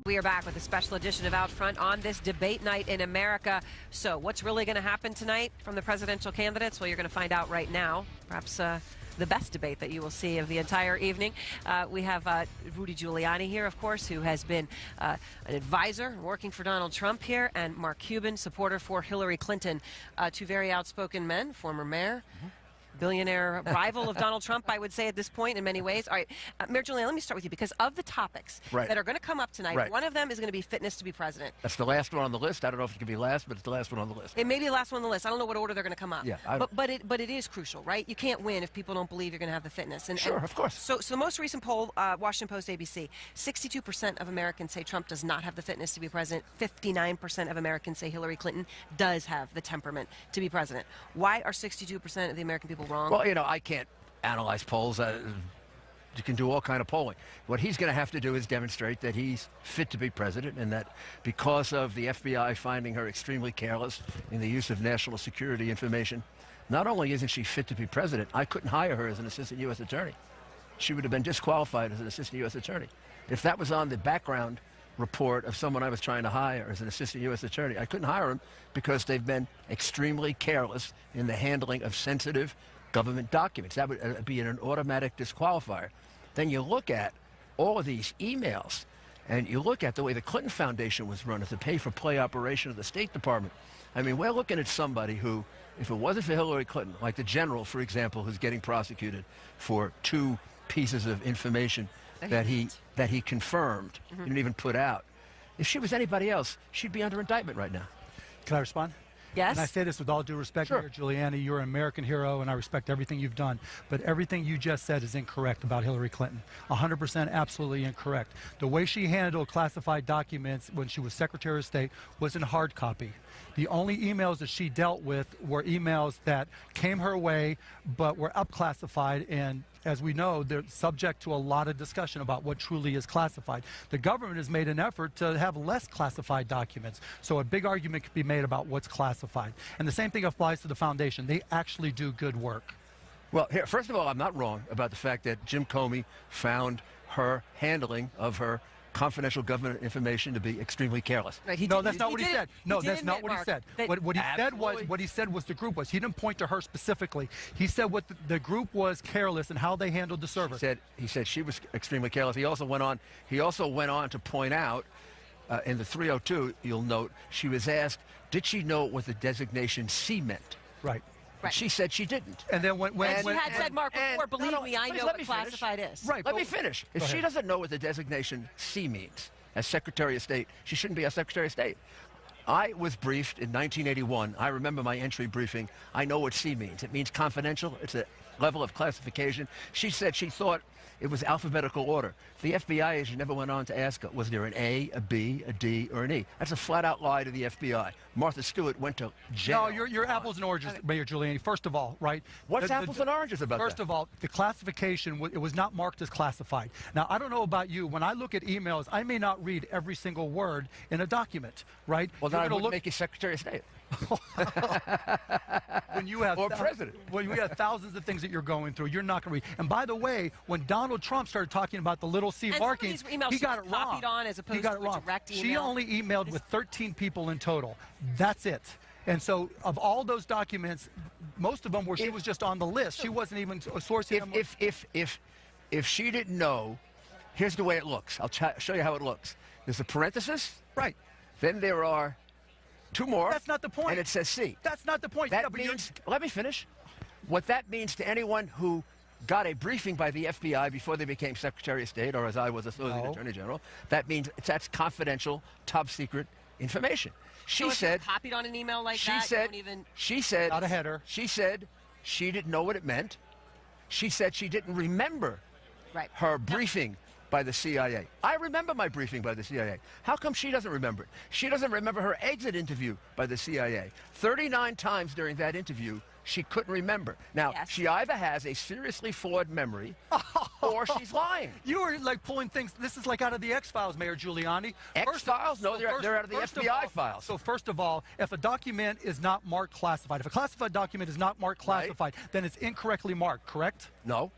We are back with a special edition of Out Front on this debate night in America. So what's really going to happen tonight from the presidential candidates? Well, you're going to find out right now. Perhaps the best debate that you will see of the entire evening. We have Rudy Giuliani here, of course, who has been an advisor working for Donald Trump here, and Mark Cuban, supporter for Hillary Clinton. Two very outspoken men, former mayor. Billionaire rival of Donald Trump, I would say, at this point in many ways. All right, Mayor Giuliani, let me start with you, because of the topics that are going to come up tonight, one of them is going to be fitness to be president. That's the last one on the list. I don't know if it can be last, but it's the last one on the list. It may be the last one on the list. I don't know what order they're going to come up. Yeah, but it is crucial, right? You can't win if people don't believe you're going to have the fitness. Sure, of course. So the most recent poll, Washington Post, ABC, 62% of Americans say Trump does not have the fitness to be president. 59% of Americans say Hillary Clinton does have the temperament to be president. Why are 62% of the American people wrong? Well, you know, I can't analyze polls. You can do all kind of polling. What he's going to have to do is demonstrate that he's fit to be president, and that because of the FBI finding her extremely careless in the use of national security information, not only isn't she fit to be president, I couldn't hire her as an assistant U.S. attorney. She would have been disqualified as an assistant U.S. attorney. If that was on the background report of someone I was trying to hire as an assistant U.S. attorney, I couldn't hire him because they've been extremely careless in the handling of sensitive government documents. That would be an automatic disqualifier. Then you look at all of these emails, and you look at the way the Clinton Foundation was run as a pay-for-play operation of the State Department. I mean, we're looking at somebody who, if it wasn't for Hillary Clinton, like the general, for example, who's getting prosecuted for 2 pieces of information that he confirmed, he didn't even put out. If she was anybody else, she'd be under indictment right now. Can I respond? Yes. And I say this with all due respect, Sure. Mayor Giuliani, you're an American hero, and I respect everything you've done. But everything you just said is incorrect about Hillary Clinton. 100% absolutely incorrect. The way she handled classified documents when she was Secretary of State was in hard copy. The only emails that she dealt with were emails that came her way but were up-classified, and as we know, they're subject to a lot of discussion about what truly is classified. The government has made an effort to have less classified documents, so a big argument could be made about what's classified. And the same thing applies to the foundation. They actually do good work. Well, here, first of all, I'm not wrong about the fact that Jim Comey found her handling of her confidential government information to be extremely careless. Right, No, that's not what he said. No, that's not what he said. Absolutely. What he said was the group was. He didn't point to her specifically. He said what the group was careless and how they handled the server. He said she was extremely careless. He also went on to point out in the 302, you'll note, she was asked, did she know what the designation C meant? Right. Right. She said she didn't. And then she had said, Mark, before, believe me, I know what classified is. Right. Let me finish. If she doesn't know what the designation C means as Secretary of State, she shouldn't be a Secretary of State. I was briefed in 1981. I remember my entry briefing. I know what C means. It means confidential. It's a level of classification. She said she thought it was alphabetical order. The FBI agent never went on to ask her, was there an A, a B, a D, or an E? That's a flat-out lie to the FBI. Martha Stewart went to jail. No, you're apples and oranges, Mayor Giuliani. First of all, right? What's apples and oranges about First that? of all, the classification, it was not marked as classified. Now, I don't know about you. When I look at emails, I may not read every single word in a document, right? Well, then I would make you Secretary of State. When you have or president. When you have thousands of things that you're going through, you're not going to read. And by the way, when Donald Trump started talking about the little C markings, he got it wrong. Copied on as opposed to a direct email. She only emailed with 13 people in total. That's it. And so, of all those documents, most of them were she was just on the list. She wasn't even sourcing them. If she didn't know, here's the way it looks. I'll show you how it looks. There's a parenthesis. Right. Then there are 2 more. That's not the point. And it says C. That's not the point. That means, let me finish. What that means to anyone who got a briefing by the FBI before they became Secretary of State, or as I was Associate Attorney General, that means that's confidential, top secret information. She said, copied on an email like she that. said, she said, not a header. She said she didn't know what it meant. She said she didn't remember her briefing by the CIA. I remember my briefing by the CIA. How come she doesn't remember it? She doesn't remember her exit interview by the CIA. 39 times during that interview, she couldn't remember. Now, she either has a seriously flawed memory or she's lying. You are like pulling things. This is like out of the X-Files, Mayor Giuliani. X-Files? No, they're out of the FBI files. So first of all, if a document is not marked classified, if a classified document is not marked classified, then it's incorrectly marked, correct? No.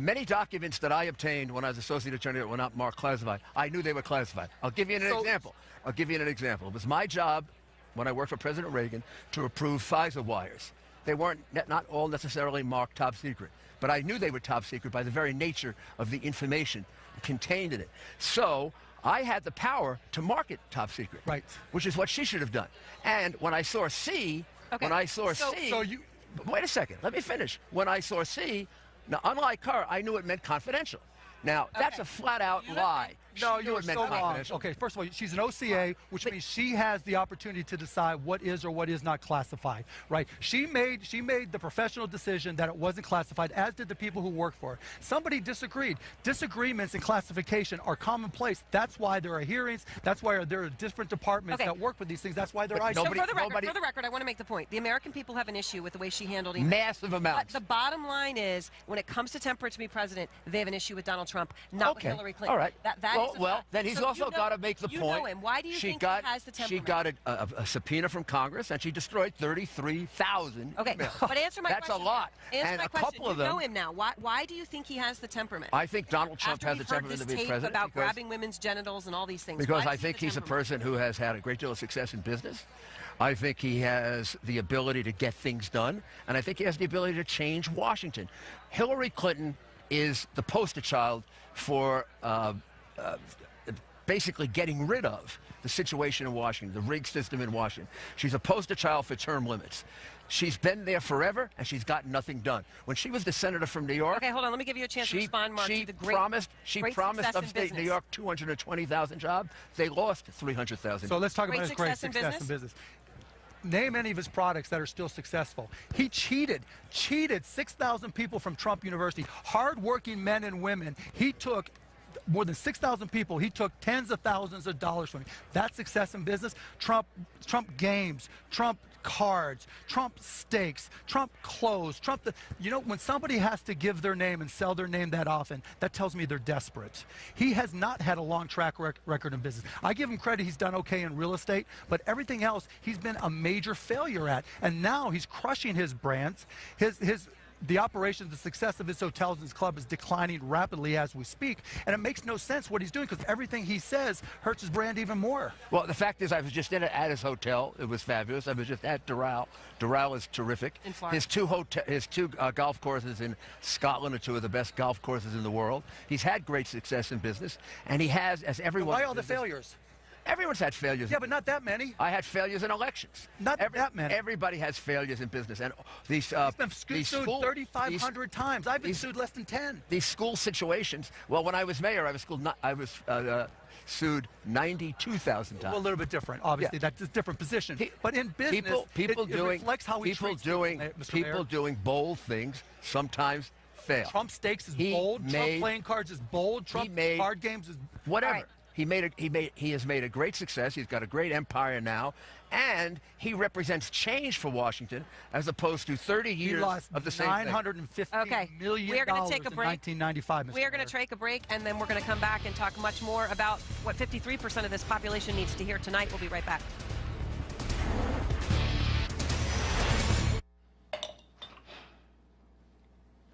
Many documents that I obtained when I was associate attorney that were not marked classified, I knew they were classified. I'll give you an example. It was my job when I worked for President Reagan to approve FISA wires. They weren't not all necessarily marked top secret, but I knew they were top secret by the very nature of the information contained in it. So I had the power to mark it top secret, right? Which is what she should have done. And when I saw C, wait a second, let me finish. When I saw C, now unlike her, I knew it meant confidential. Now, that's a flat-out lie. No, you're so wrong. Okay, first of all, she's an OCA, which means she has the opportunity to decide what is or what is not classified, right? She made the professional decision that it wasn't classified, as did the people who work for her. Somebody disagreed. Disagreements in classification are commonplace. That's why there are hearings. That's why there are different departments that work with these things. That's why they're So for the record, I want to make the point. The American people have an issue with the way she handled it. Massive amounts. The bottom line is, when it comes to temperate to be president, they have an issue with Donald Trump, not with Hillary Clinton. All right. Well, then he's also got to make the point. You know him. Why do you think he has the temperament? She got a subpoena from Congress, and she destroyed 33,000 Okay, emails. but answer my question. That's a lot. Answer my question. Couple of them. You know him now. Why do you think he has the temperament? I think Donald Trump has the temperament to be president. After we've heard this tape about grabbing women's genitals and all these things. Because I think he's a person who has had a great deal of success in business. I think he has the ability to get things done, and I think he has the ability to change Washington. Hillary Clinton is the poster child for basically getting rid of the situation in Washington, the rigged system in Washington. She's a poster child for term limits. She's been there forever, and she's gotten nothing done. When she was the senator from New York... Okay, hold on. Let me give you a chance to respond, Mark. She promised upstate New York 220,000 jobs. They lost 300,000. So let's talk about his great success in business. Name any of his products that are still successful. He cheated 6,000 people from Trump University, hardworking men and women. He took more than 6,000 people. He took tens of thousands of dollars from me. That's success in business. Trump games, Trump cards, Trump steaks, Trump clothes, when somebody has to give their name and sell their name that often, that tells me they're desperate. He has not had a long track record in business. I give him credit, he's done okay in real estate, but everything else he's been a major failure at. And now he's crushing his brands. The operations, the success of his hotels and his club is declining rapidly as we speak, and it makes no sense what he's doing, because everything he says hurts his brand even more. Well, the fact is, I was just at his hotel. It was fabulous. I was just at Doral. Doral is terrific. In Florida. His two golf courses in Scotland are two of the best golf courses in the world. He's had great success in business, and he has, as everyone... Why all the failures? Everyone's had failures. Yeah, but not that many. I had failures in elections. Not that many. Everybody has failures in business, and these. He's been sued 3,500 times. I've been sued less than 10. These school situations. Well, when I was mayor, I was sued 92,000 times. Well, a little bit different. Obviously, that's a different position. But in business, it reflects how we treat people doing bold things sometimes fail. Trump steaks is bold. Trump playing cards is bold. Trump card games is whatever. Right. He has made a great success. He's got a great empire now, and he represents change for Washington as opposed to 30 years of the same thing. $950 million we are going to take a break. In 1995. We are going to take a break, and then we're going to come back and talk much more about what 53% of this population needs to hear tonight. We'll be right back.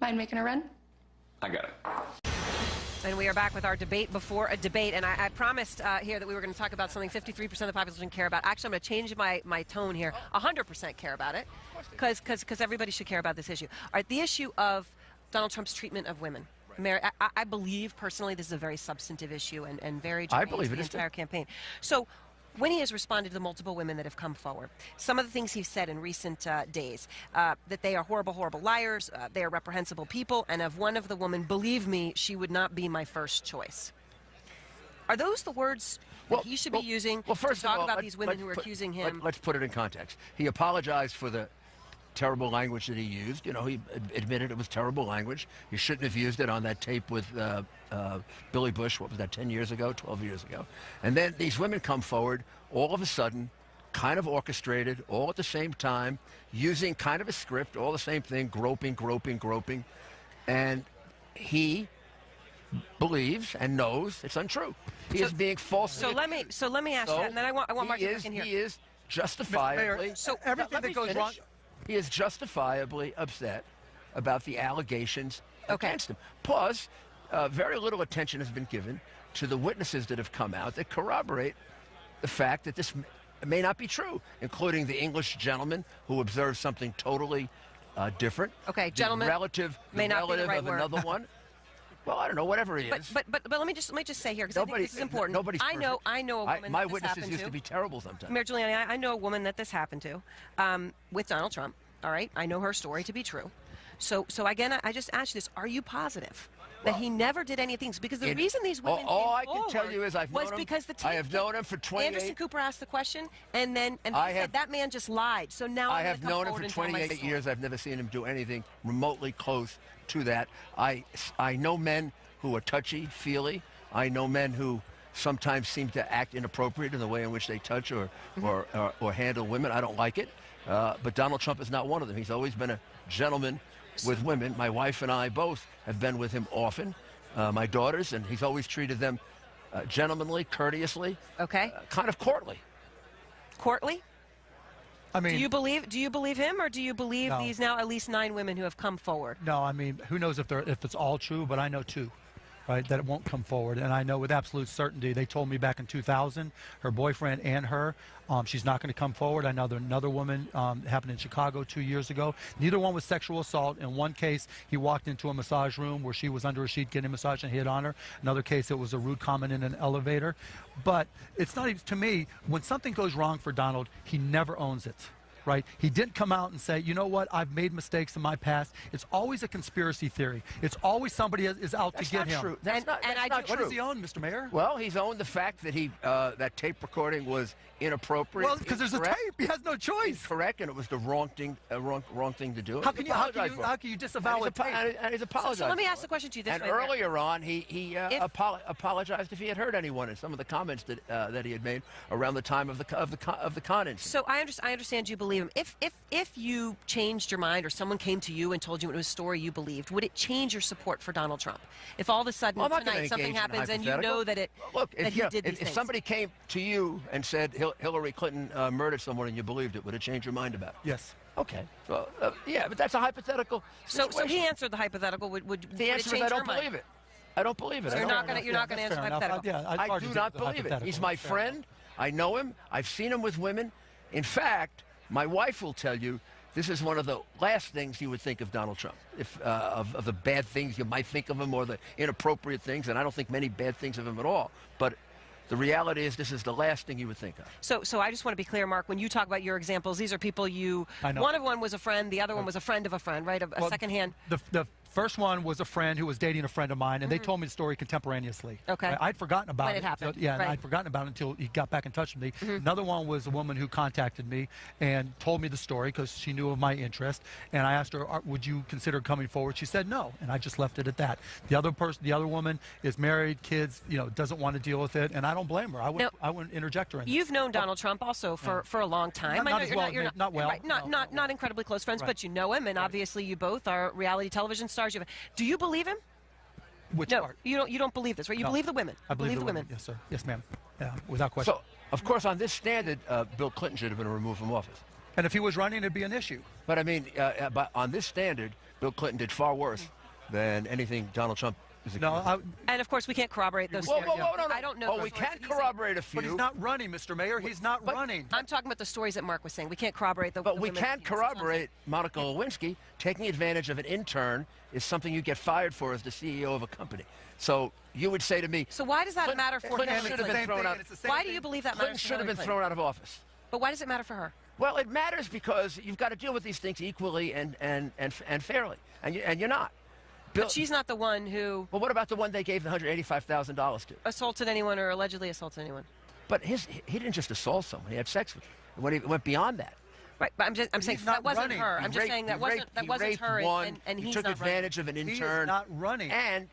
Mind making a run? I got it. And we are back with our debate before a debate. And I promised here that we were going to talk about something 53% of the population care about. Actually, I'm going to change my tone here. 100% care about it, because everybody should care about this issue. All right, the issue of Donald Trump's treatment of women. I believe, personally, this is a very substantive issue and very germane to the entire campaign. So when he has responded to the multiple women that have come forward, some of the things he's said in recent days, that they are horrible, horrible liars, they are reprehensible people, and of one of the women, believe me, she would not be my first choice. Are those the words that he should be using to talk about these women who are accusing him? Let's put it in context. He apologized for the terrible language that he used. You know, he admitted it was terrible language. He shouldn't have used it on that tape with Billy Bush, what was that, 10 years ago, 12 years ago. And then these women come forward all of a sudden, kind of orchestrated, all at the same time, using kind of a script, all the same thing, groping. And he believes and knows it's untrue. He is being false. So let me ask you that, and then I want Mark to back in here. He is justifiably... everything that goes wrong... He is justifiably upset about the allegations against him. Plus, very little attention has been given to the witnesses that have come out that corroborate the fact that this may not be true, including the English gentleman who observed something totally different. Okay, gentleman may not be the right word. Another one. Well, I don't know, whatever he is. But let me just say here, because I think this is important. Nobody's perfect. I know a woman. My witnesses used to be terrible sometimes. Mayor Giuliani, I know a woman that this happened to, with Donald Trump. All right, I know her story to be true. So again, I just ask you this: are you positive that he never did anything? Because the reason these women all I can tell you is I have known him for 28. Anderson Cooper asked the question, and he said that man just lied. So now I have known him for 28 years. I've never seen him do anything remotely close to that. I know men who are touchy, feely. I know men who sometimes seem to act inappropriate in the way in which they touch or handle women. I don't like it. But Donald Trump is not one of them. He's always been a gentleman with women. My wife and I both have been with him often, my daughters, and he's always treated them gentlemanly, courteously, kind of courtly. Courtly? I mean, do you believe him, or do you believe these now at least 9 women who have come forward? No, I mean, who knows if it's all true, but I know 2. Right, that it won't come forward. And I know with absolute certainty, they told me back in 2000, her boyfriend and her, she's not going to come forward. I know there's another woman, happened in Chicago 2 years ago. Neither one was sexual assault. In one case, he walked into a massage room where she was under a sheet getting a massage and hit on her. Another case, it was a rude comment in an elevator. But it's not even, to me, when something goes wrong for Donald, he never owns it. Right? He didn't come out and say, you know what, I've made mistakes in my past. It's always a conspiracy theory. It's always somebody is out to get him. True. That's not true. What does he own, Mr. Mayor? Well, he's owned the fact that that tape recording was inappropriate. Well, because there's a tape. He has no choice. Correct, and it was the wrong thing to do. How can you disavow a tape? And he's apologized. So let me ask the question to you this way. And earlier on, he apologized if he had heard anyone in some of the comments that he had made around the time of the con incident. So I understand you believe him. If you changed your mind, or someone came to you and told you it was a story you believed, would it change your support for Donald Trump? If all of a sudden tonight something happens and you know that he did these things. If somebody came to you and said Hillary Clinton murdered someone and you believed it, would it change your mind about it? Yes. Okay. So yeah, but that's a hypothetical situation. So he answered the hypothetical. Would the answer is I don't believe it. I don't believe it. So you're not going to answer the hypothetical. I do not believe it. He's my friend. I know him. I've seen him with women. In fact, my wife will tell you this is one of the last things you would think of Donald Trump, of the bad things you might think of him or the inappropriate things, and I don't think many bad things of him at all. But the reality is this is the last thing you would think of. So I just want to be clear, Mark, when you talk about your examples, these are people one was a friend, the other one was a friend of a friend, right? A secondhand. The first one was a friend who was dating a friend of mine, and they told me the story contemporaneously. Okay. I'd forgotten about when it happened. Yeah, and I'd forgotten about it until he got back in touch with me. Another one was a woman who contacted me and told me the story because she knew of my interest. And I asked her, would you consider coming forward? She said no, and I just left it at that. The other woman is married, kids, doesn't want to deal with it, and I don't blame her. I wouldn't interject her in this. You've known Donald Trump also for a long time. Not incredibly close friends, but you know him, and obviously you both are reality television stars. Do you believe him? Which part? You don't believe this, right? You believe the women. I believe the women. Yes, sir. Yes, ma'am. Yeah, without question. So, of course, on this standard, Bill Clinton should have been removed from office. And if he was running, it'd be an issue. But I mean, but on this standard, Bill Clinton did far worse than anything Donald Trump is accused of. And of course, we can't corroborate those. No. I don't know. We can corroborate a few. But he's not running, Mr. Mayor. He's not running. I'm talking about the stories that Mark was saying. We can't corroborate the. But we can corroborate Monica Lewinsky taking advantage of an intern is something you get fired for as the CEO of a company. So you would say to me. So why does that matter for Clinton should have been thrown out. Why do you believe that Clinton matters? Should have been thrown out of office. But why does it matter for her? Well, it matters because you've got to deal with these things equally and fairly, and you're not. But she's not the one who. Well, what about the one they gave the $185,000 to? Assaulted anyone or allegedly assaulted anyone? But he didn't just assault someone; he had sex with her. He went beyond that. Right, but I'm saying that wasn't her. I'm just saying that wasn't her, and he's he took advantage of an intern. He is not running. And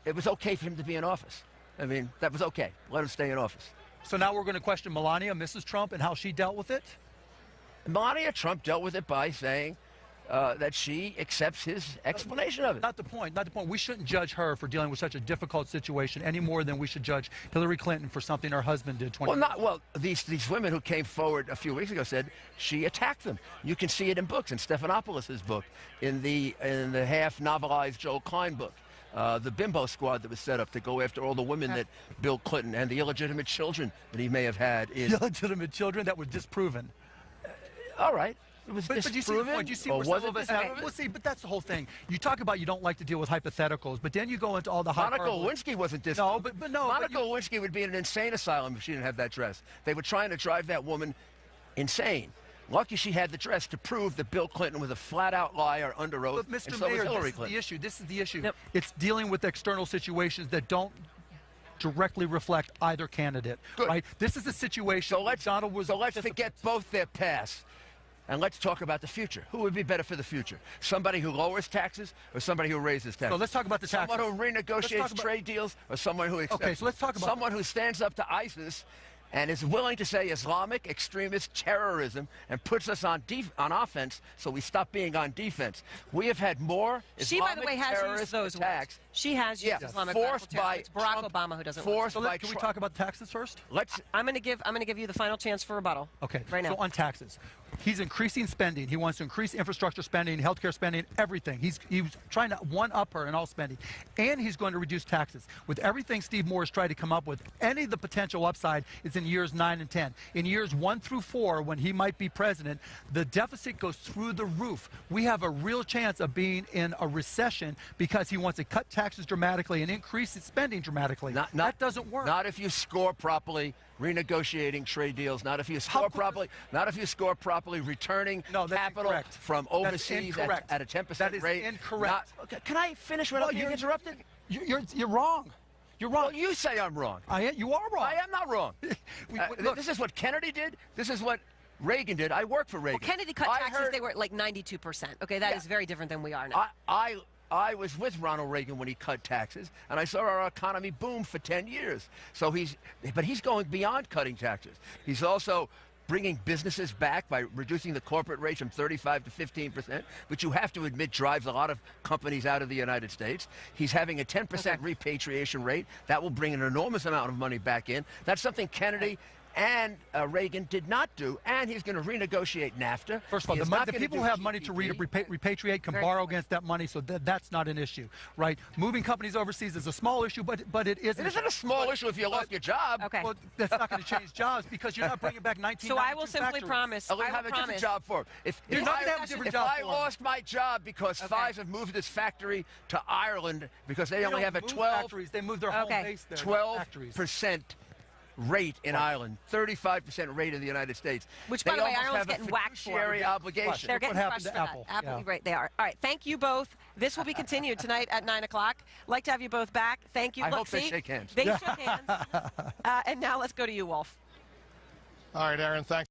it was okay for him to be in office. I mean, that was okay. Let him stay in office. So now we're going to question Melania, Mrs. Trump, and how she dealt with it? Melania Trump dealt with it by saying, that she accepts his explanation of it. Not the point. Not the point. We shouldn't judge her for dealing with such a difficult situation any more than we should judge Hillary Clinton for something her husband did 20 years ago. Well, these women who came forward a few weeks ago said she attacked them. You can see it in books, in Stephanopoulos' book, in the half-novelized Joel Klein book. The bimbo squad that was set up to go after all the women that Bill Clinton and the illegitimate children that he may have had. Illegitimate children that were disproven. All right. It was But do you see the point? Do you see where some of us have? Well, see, but that's the whole thing. You talk about you don't like to deal with hypotheticals, but then you go into all the Monica Lewinsky wasn't disproven. No, Monica Lewinsky would be in an insane asylum if she didn't have that dress. They were trying to drive that woman insane. Lucky she had the dress to prove that Bill Clinton was a flat-out liar under oath. But Mr. And so Mayor, was Hillary this Clinton. is the issue. This is the issue. Yep. It's dealing with external situations that don't directly reflect either candidate. Good. Right? This is a situation. So let's forget forget both their past. And let's talk about the future. Who would be better for the future? Somebody who lowers taxes or somebody who raises taxes? So let's talk about the taxes. Someone who renegotiates trade deals or someone who accepts. Okay, so let's talk about someone who stands up to ISIS and is willing to say Islamic extremist terrorism and puts us on offense so we stop being on defense. We have had more Islamic She, by the way, has used those attacks. words. She has used Islamic forced by It's Barack Obama who doesn't. Forced so by can we talk about taxes first? I'm going to give you the final chance for rebuttal. Okay. Right now. So on taxes, he's increasing spending. He wants to increase infrastructure spending, healthcare spending, everything. He's trying to one-up her in all spending, and he's going to reduce taxes. With everything Steve Moore has tried to come up with, any of the potential upside is in years 9 and 10. In years 1 through 4, when he might be president, the deficit goes through the roof. We have a real chance of being in a recession because he wants to cut taxes dramatically and increase his spending dramatically. That doesn't work. Not if you score properly renegotiating trade deals. Not if you score properly. Not if you score properly returning capital from overseas at a 10% rate. That is incorrect. Can I finish without being interrupted? You're wrong. You're wrong. Well, you say I'm wrong. You are wrong. I am not wrong. Look, this is what Kennedy did. This is what Reagan did. I worked for Reagan. Well, Kennedy cut taxes. They were at like 92%. Okay, that is very different than we are now. I was with Ronald Reagan when he cut taxes, and I saw our economy boom for 10 years. So he's going beyond cutting taxes. He's also bringing businesses back by reducing the corporate rate from 35 to 15%, which you have to admit drives a lot of companies out of the United States. He's having a 10% repatriation rate. That will bring an enormous amount of money back in. That's something Kennedy and Reagan did not do, and he's going to renegotiate NAFTA. First of all, the people who have money to repatriate can borrow against that money, so that's not an issue, right? Moving companies overseas is a small issue, but it isn't. It isn't a small issue if you lost your job. Okay. Well, that's not going to change jobs because you're not bringing back 1992 So I will simply factories. promise. I will have a different job for him. If I lost my job because Pfizer moved its factory to Ireland because they only have a 12%. They move their home base there. 12% rate in Ireland, 35% rate in the United States. Which, by the way, Ireland's getting whacked for. Obligation. They're getting happened crushed to for Apple. that. Absolutely right, they are. All right, thank you both. This will be continued tonight at 9 o'clock. Like to have you both back. Thank you. I hope they shake hands. They shook hands. And now let's go to you, Wolf. All right, Aaron, thanks.